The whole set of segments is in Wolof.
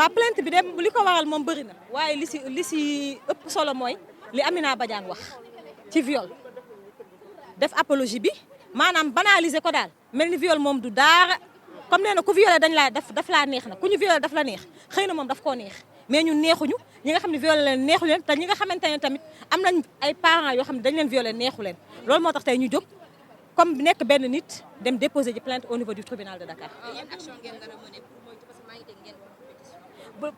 waa plainte bi dem li ko waral moom bëri na waaye li si ëpp solo mooy li Amina Badiane wax ci viol def apologie bi maanaam banaliser ko daal mel ni viol moom du daara comme nee na ku violé dañ laa daf laa neex na ku ñu violé daf la neex xëy na moom daf koo neex mais ñun neexuñu ñi nga xam ne violé leen neexu leen te ñi nga xamante ne tamit am nañ ay parents yoo xam ne dañ leen violé neexu leen loolu moo tax tey ñu jóg comme nekk benn nit dem déposer ji plainte au niveau du tribunal de Dakar.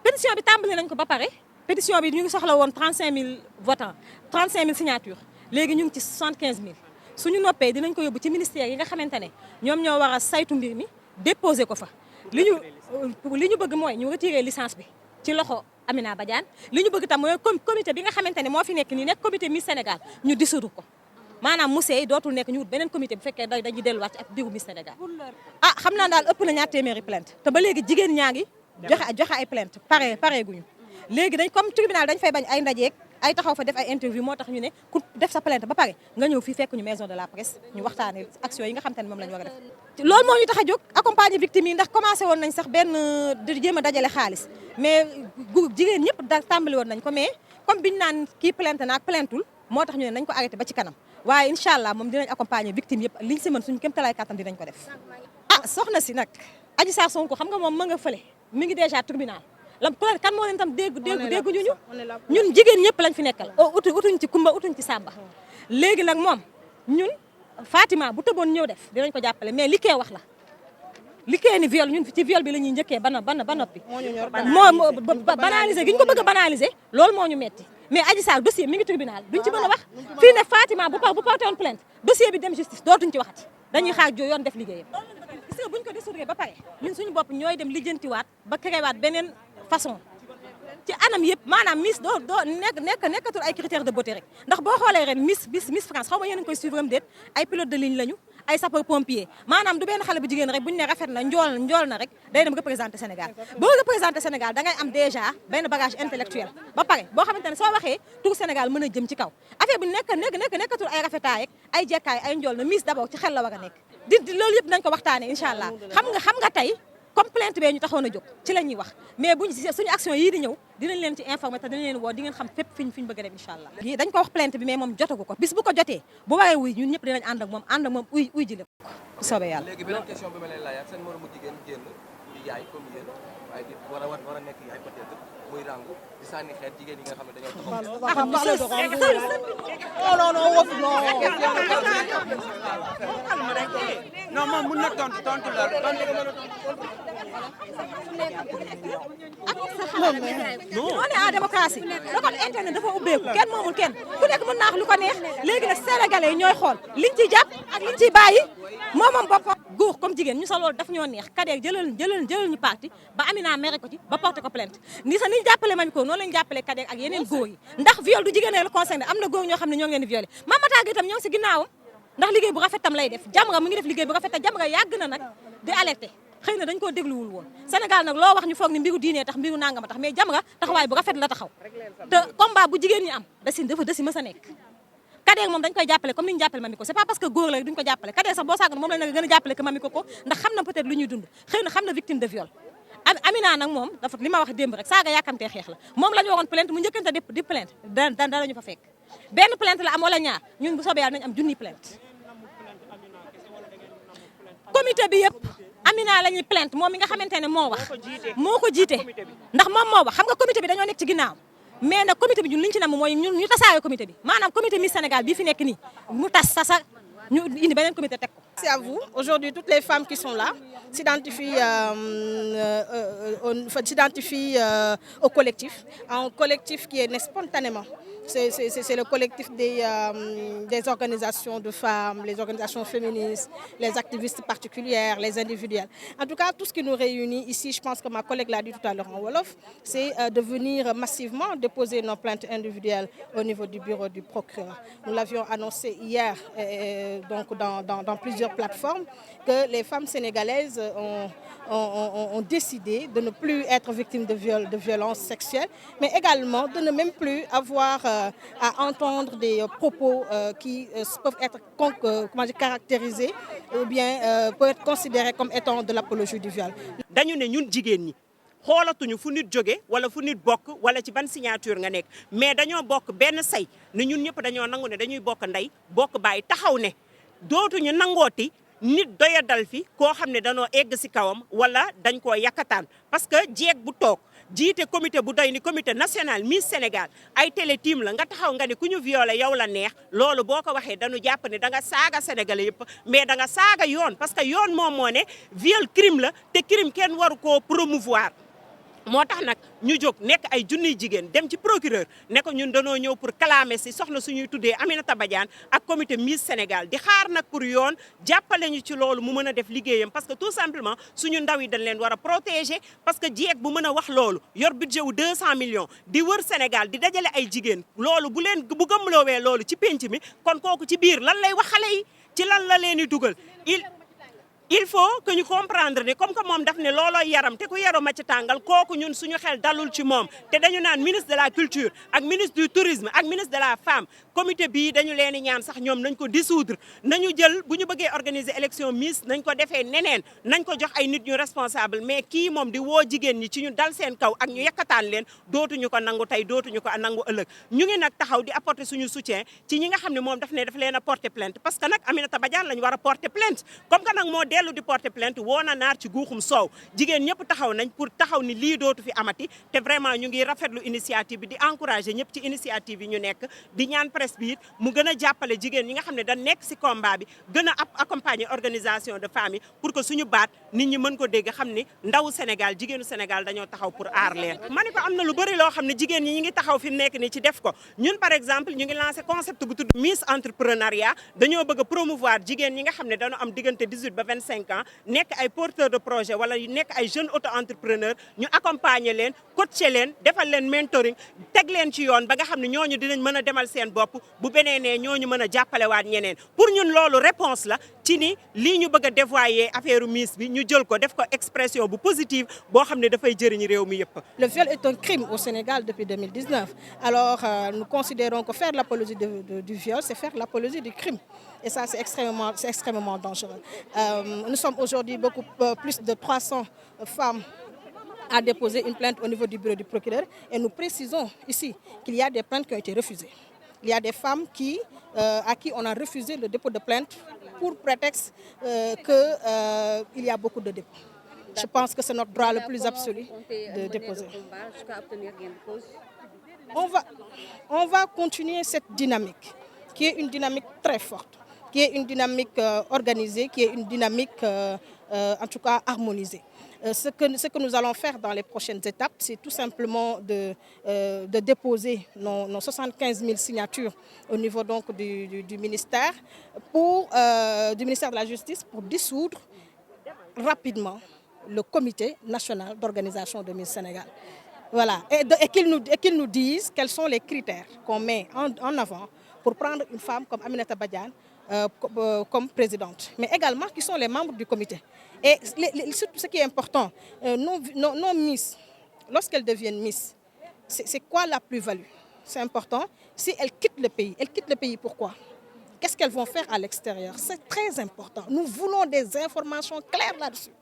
pétition bi tàmbali nañ ko ba pare pétition bi ñu ngi soxla woon 35000 votants 35000 signatures léegi ñu ngi ci 75000 suñu noppee dinañ ko yóbbu ci ministère yi nga xamante ne ñoom ñoo war a saytu mbir mi déposer ko fa li ñu bëgg mooy ñu retirer licence bi ci loxo Amina Badiane li ñu bëgg tam mooy comité bi nga xamante ne moo fi nekk nii nekk comité Miss Sénégal ñu dissoudre ko maanaam Moussey dootul nekk ñu wut beneen comité bu fekkee dañuy delluwaat ci ak biiru Miss Sénégal ah xam naa daal ëpp na ñaar téeméeri plainte te ba léegi jigéen ñaa ngi joxe ay plainte pare guñu léegi dañ comme tribunal dañ fay bañ ay ndajeek ay taxaw fa def ay interview moo tax ñu ne ku def sa plainte ba pare nga ñëw fii fekk ñu maison de la presse ñu waxtaane action yi nga xam te ne moom la ñu war a def loolu moo ñu tax a jóg accompagner victimes yi ndax commencé woon nañ sax benn di jéem a dajale xaalis mais jigéen ñëpp tàmbali woon nañ ko mais comme biñu naan kii plainte naak plaintul moo tax ñu ne nañ ko arrêté ba ci kanam waaye incha allah moom dinañ accompagner victimes yëpp liñ si mën suñu kéem talaay kattan dinañ ko def ah soxna si nag Adji Sarr Sonko xam nga moom ma nga fële mi ngi déjà tribunal kan moo leen tam dégguñu ñun jigéen ñëpp lañ fi nekkal utuñ ci kumba utuñ ci sàmba léegi nag moom ñun Fatima bu tëboon ñëw def dinañ ko jàppale mais li kee wax la li kee ni viol ñun ci viol bi la ñuy njëkkee ba noppi moo banaliser gi ñu ko bëgg a banaliser loolu moo ñu metti mais Adji Sarr dossier mi ngi tribunal duñ ci mën a wax fii ne Fatima bu porté woon plainte dossier bi dem justice dootuñ ci waxati dañuy xaar jo yoon def liggéeyam gis nga buñ ko dissoudre ba pare ñun suñu bopp ñooy dem lijjantiwaat ba créewaat beneen façon ci anam yëpp maanaam Miss doo nekkatul ay critères de beauté rek ndax boo xoolee ren Miss France xaw ma yéen a ngi koy suivre am déet ay pilote de ligne lañu ay sapeur pompier maanaam du benn xale bu jigéen rek buñu ne rafet na njool na rek day dem représenter Sénégal boo représenter Sénégal da ngay am déjà benn bagage intellectuel ba pare boo xamante ne soo waxee tur Sénégal mën a jëm ci kaw affaire bi nekkatul ay rafetaay rek ay jekkaay ay njool na Miss d'abord ci xel la war a nekk di loolu yëpp nañ ko waxtaane incha allah xam nga tey comme plainte bee ñu taxoon a jóg ci la ñuy wax mais suñu action yii di ñëw dinañ leen ci informer te dinañ leen woo di ngeen xam fépp fiñ bëgg a dem incha allah dañ ko wax plainte bi mais moom jotagu ko bis bu ko jotee bu waree wuy ñun ñëpp dinañ ànd ak moom uy ji lépp ku soobee yàlla. léegi beneen question bi ma leen laajaat seen moromu jigéen génn di yaay comme yéen waaye di war a nekk yaay peut-être muy rangu di sànni xeet jigéen yi nga xam ne dañoo non moom mun na tontu la on est en démocratie doxal internet dafa ubbeeku kenn moomul kenn ku nekk mën naa wax lu ko neex léegi nag sénégalais yi ñooy xool liñ ciy jàpp ak liñ ciy bàyyi moomam boppam góor comme jigéen ñu sa loolu daf ñoo neex kadee jëlal ñu parti ba Amina mere ko ci ba porté ko plainte ni sa niñ jàppale mañ ko noonu lañ jàppale kadee ak yeneen góor yi ndax viol du jigéen la concerné am na góor ñoo xam ne ñoo ngi leen di violé Mamata Gueye tam ñoo ngi si ginnaawam ndax liggéey bu rafet tam lay def Jamra mu ngi def liggéey bu rafet tam Jamra yàgg na nag di alerté xëy na dañ koo dégluwul woon Sénégal nag loo wax ñu foog ni mbiru diine tax mbiru nangama tax mais Jamra taxawaay bu rafet la taxaw te combat bu jigéen ñi am da si mës a nekk Kader moom dañ koy jàppale comme ni ñu jàppale Mamy Ko c'est pas parce que góor la duñ ko jàppale Kader sax boo saagoon moom lañ la gën a jàppale que Mamy Ko ndax xam na peut-être lu ñuy dund xëy na xam na victime de viol Amina nag moom dafa li ma wax démb rek saaga yàkkamtee xeex la moom la ñu waroon plainte mu njëkkante di plainte danañu fa fekk benn plainte la am wala ñaar ñun bu soobee yàlla nañ am junni plainte comité bi yëpp Amina la ñuy plainte moom mi nga xamante ne moo wax moo ko jiite ndax moom moo wax xam nga comité bi dañoo nekk ci ginnaaw mais nag comité bi ñun li ñu ci nam mooy ñun ñu tasaare comité bi maanaam comité Miss Sénégal bii fi nekk nii mu tas sasa ñu indi beneen comité teg ko. Merci à vous. Aujourd'hui, toutes les femmes qui sont là s'identifient au collectif, un collectif qui est né spontanément. C'est le collectif des organisations de femmes, les organisations féministes, les activistes particulières, les individuels. En tout cas, tout ce qui nous réunit ici, je pense que ma collègue l'a dit tout à l'heure en Wolof, c'est de venir massivement déposer nos plaintes individuelles au niveau du bureau du procureur. Nous l'avions annoncé hier donc dans plusieurs plateformes que les femmes sénégalaises ont décidé de ne plus être victimes de violences sexuelles, mais également de ne même plus avoir à entendre des propos qui peuvent être caractérisés ou bien peuvent être considérés comme étant de l'apologie du viol. dañu ne ñun jigéen ñi xoolatuñu fu nit jóge wala fu nit bokk wala ci ban signature nga nekk mais dañoo bokk benn say ne ñun ñëpp dañoo nangu ne dañuy bokk ndey bokk baay taxaw ne dootuñu nangooti nit doyadal fi koo xam ne danoo egg si kawam wala dañ koo yakkataan parce que jeeg bu toog jiite comité bu doy ni comité national Miss Sénégal ay télé team la nga taxaw nga ne ku ñu violé yow la neex loolu boo ko waxee dañu jàpp ne da nga saaga sénégalais yëpp mais da nga saaga yoon parce que yoon moom moo ne viol crime la te crime kenn waru koo promouvoir moo tax nag ñu jóg nekk ay junniy jigéen dem ci procureur ne ko ñun danoo ñëw pour clamer si soxna suñuy tuddee Aminata Badiane ak comité Miss Sénégal di xaar nag pour yoon jàppale ñu ci loolu mu mën a def liggéeyam parce que tout simplement suñu ndaw yi dañ leen war a protéger parce que jeeg bu mën a wax loolu yor budget wu 200 millions di wër Sénégal di dajale ay jigéen loolu bu gëmloowee loolu ci penc mi kon kooku ci biir lan lay wax xale yi ci lan la leen di dugal il faut que ñu comprendre ne comme que moom daf ne loolooy yaram te ku yaru ma ci tàngal kooku ñun suñu xel dalul ci moom te dañu naan ministre de la culture ak ministre du tourisme ak ministre de la femme comité bii dañu leen di ñaan sax ñoom nañ ko dissoudre nañu jël bu ñu bëggee organiser élection Miss nañ ko defee neneen nañ ko jox ay nit ñu responsable mais kii moom di woo jigéen ñi ci ñu dal seen kaw ak ñu yakkataan leen dootuñu ko nangu tey dootuñu ko nangu ëllëg ñu ngi nag taxaw di apporter suñu soutien ci ñi nga xam ne moom daf leen a porter plainte parce que nag Aminata Badiane lañ war a porter plainte comme que nag moo dellu di porter plainte woo na naar ci guuxum soow jigéen ñëpp taxaw nañ pour taxaw ni lii dootu fi amati te vraiment ñu ngi rafetlu initiative bi di encourager ñëpp ci initiative yi ñu nekk di ñaan presse bi it mu gën a jàppale jigéen ñi nga xam ne dañ nekk si combat bi gën a accompagner organisation de femmes yi pour que suñu baat nit ñi mën ko dégg xam ni ndawu Sénégal jigéenu Sénégal dañoo taxaw pour aar leen ma ne ko am na lu bëri loo xam ne jigéen ñi ngi taxaw fi mu nekk ni ci def ko ñun par exemple ñu ngi lancé concept bu tudd Miss Entrepreneuriat dañoo bëgg a promouvoir jigéen ñi nga xam ne dañoo am diggante 18 ba 25 ans nekk ay porteur de projet wala nekk ay jeunes auto entrepreneur ñu accompagner leen coacher leen defal leen mentoring teg leen ci yoon ba nga xam ne ñooñu dinañ mën a demal seen bopp bu beneenee ñooñu mën a jàppalewaat ñeneen pour ñun loolu réponse la ci ni lii ñu bëgg a dévoyer affaire Miss bi ñu jël ko def ko expression bu positive boo xam ne dafay jëriñ réew mi yëpp. Le viol est un crime au Sénégal depuis 2019 alors nous considérons que faire l'apologie du viol c'est faire l'apologie du crime et ça c'est extrêmement dangereux. Nous sommes aujourd'hui beaucoup plus de 300 femmes à déposer une plainte au niveau du bureau du procureur et nous précisons ici qu'il y a des plaintes qui ont été refusées. Il y a des femmes à qui on a refusé le dépôt de plainte pour prétexte qu'il y a beaucoup de dépôts. Je pense que c'est notre droit le plus absolu de déposer. On va continuer cette dynamique qui est une dynamique très forte, qui est une dynamique organisée, qui est une dynamique en tout cas harmonisée. Ce que nous allons faire dans les prochaines étapes, c'est tout simplement de déposer nos 75 000 signatures au niveau donc du ministère de la Justice pour dissoudre rapidement le comité national d'organisation de Miss Sénégal. Voilà. Et qu'ils nous disent quels sont les critères qu'on met en avant pour prendre une femme comme Aminata Badiane comme présidente, mais également qui sont les membres du comité. Et surtout ce qui est important, nos Miss, lorsqu'elles deviennent Miss, c'est quoi la plus-value? C'est important. Si elles quittent le pays pourquoi? Qu'est-ce qu'elles vont faire à l'extérieur? C'est très important. Nous voulons des informations claires là-dessus.